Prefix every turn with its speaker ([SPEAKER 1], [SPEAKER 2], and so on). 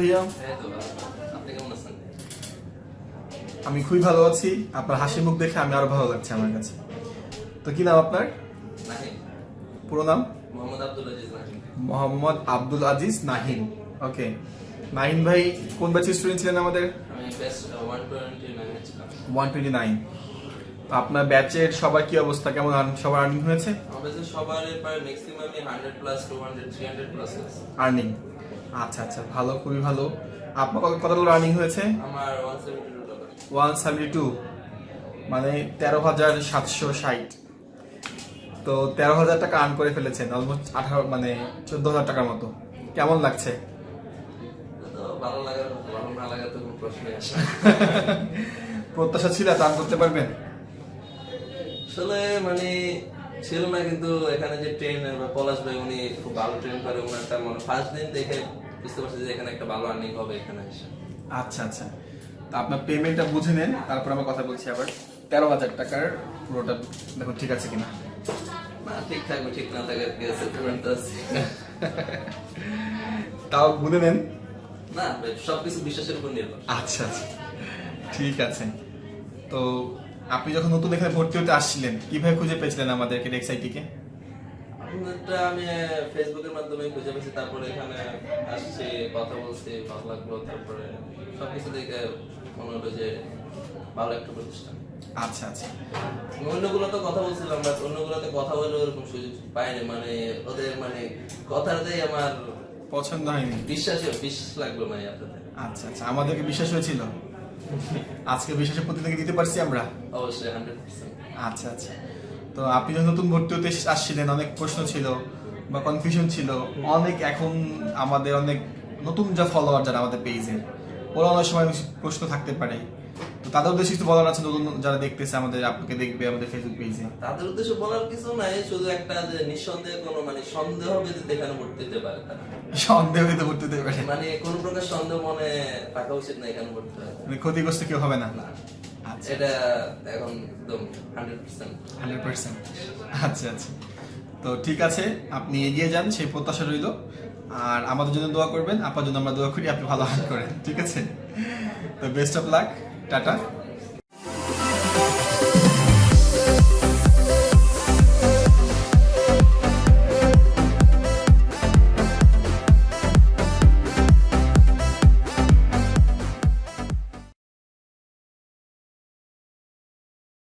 [SPEAKER 1] ভাইয়া? আমি খুবই ভালো আছি। আপনার হাসি মুখ দেখে আমি আরো ভালো লাগছে আমার কাছে। তো কি নাম আপনার? পুরো নাম? মোহাম্মদ আব্দুল আজিজ নাহিন। ওকে, নাহিন ভাই কোন ব্যাচের স্টুডেন্ট ছিলেন আমাদের?
[SPEAKER 2] আমি বেস্ট 129 ছিলাম।
[SPEAKER 1] 129। তো আপনার ব্যাচের সবার কি অবস্থা, কেমন সবার আর্নিং হয়েছে?
[SPEAKER 2] আমাদের সবার প্রায় ম্যাক্সিমামই 100 প্লাস 200 300 প্লাস
[SPEAKER 1] আর্নিং। আচ্ছা আচ্ছা, ভালো, খুবই ভালো। আপনার কতগুলো আর্নিং হয়েছে?
[SPEAKER 2] আমার 172 টাকা।
[SPEAKER 1] 172 মানে 13,760। তো 13,000 টাকা আর্ন করে ফেলেছেন, অলমোস্ট 18 মানে 14,000 টাকার মতো। কেমন লাগছে?
[SPEAKER 2] তো ভালো লাগার ভালো না লাগার তো কোনো প্রশ্নই আসে না।
[SPEAKER 1] প্রত্যাশা ছিল এত আর্ন করতে পারবেন?
[SPEAKER 2] আসলে মানে ছিল না, কিন্তু এখানে যে ট্রেনার বা পলাশ ভাই উনি খুব ভালো ট্রেন করে, ওনারটা মানে ফার্স্ট দিন দেখে বুঝতে পারছি যে এখানে একটা ভালো আর্নিং হবে এখানে এসে।
[SPEAKER 1] আচ্ছা আচ্ছা, তো আপনার পেমেন্টটা বুঝে নেন, তারপর আমরা কথা বলছি আবার। 13,000 টাকার পুরোটা দেখো ঠিক আছে কিনা।
[SPEAKER 2] না ঠিক থাকবে, ঠিক না থাকার কি আছে, পেমেন্ট আছে।
[SPEAKER 1] তাও বুঝে নেন।
[SPEAKER 2] না সবকিছু বিশ্বাসের উপর নির্ভর।
[SPEAKER 1] আচ্ছা আচ্ছা, ঠিক আছে। তো আপনি যখন নতুন এখানে ভর্তি হতে আসছিলেন, কিভাবে খুঁজে পেয়েছিলেন আমাদেরকে ডেক্সাইটিকে?
[SPEAKER 2] আপনারটা আমি ফেসবুকের মাধ্যমে খুঁজে পেয়েছি, তারপরে এখানে আসছি, কথা বলছি, ভালো লাগলো, তারপরে সবকিছু দেখে মনে হলো যে ভালো একটা প্রতিষ্ঠান।
[SPEAKER 1] আচ্ছা আচ্ছা,
[SPEAKER 2] অন্যগুলোতে কথা বলছিলাম, বাট অন্যগুলোতে কথা বলে ওরকম সুযোগ পাইনি, মানে ওদের মানে কথাটাই আমার
[SPEAKER 1] পছন্দ হয়নি,
[SPEAKER 2] বিশ্বাস লাগলো না আপনাদের।
[SPEAKER 1] আচ্ছা আচ্ছা, আমাদেরকে বিশ্বাস হয়েছিল, আজকে বিশ্বাসের প্রতিযোগিতা দিতে পারছি আমরা।
[SPEAKER 2] অবশ্যই 100%।
[SPEAKER 1] আচ্ছা আচ্ছা, তো আপনি যখন নতুন ভর্তি হতে আসছিলেন, অনেক প্রশ্ন ছিল বা কনফিউশন ছিল অনেক। এখন আমাদের অনেক নতুন যা ফলোয়ার যারা আমাদের পেজে, ওরা অনেক সময় প্রশ্ন থাকতে পারে, তো তাদের উদ্দেশ্যে কিছু বলার আছে? নতুন যারা দেখতেছে আমাদের, আপনাকে দেখবে আমাদের ফেসবুক পেজে,
[SPEAKER 2] তাদের উদ্দেশ্যে বলার কিছু নাই, শুধু একটা যে নিঃসন্দেহে কোনো মানে সন্দেহ হবে যে এখানে ভর্তি হতে পারে তারা।
[SPEAKER 1] সন্দেহ হতে ভর্তি হতে পারে,
[SPEAKER 2] মানে কোনো প্রকার সন্দেহ মনে রাখা উচিত না এখানে ভর্তি হতে।
[SPEAKER 1] মানে ক্ষতিগ্রস্ত কেউ হবে না। আচ্ছা,
[SPEAKER 2] এটা এখন একদম 100%।
[SPEAKER 1] 100%। আচ্ছা আচ্ছা, তো ঠিক আছে, আপনি এগিয়ে যান, সেই প্রত্যাশা রইল। আর আমাদের জন্য দোয়া করবেন, আপনার জন্য আমরা দোয়া করি, আপনি ভালো করেন, ঠিক আছে? তো বেস্ট অফ লাক, টাটা।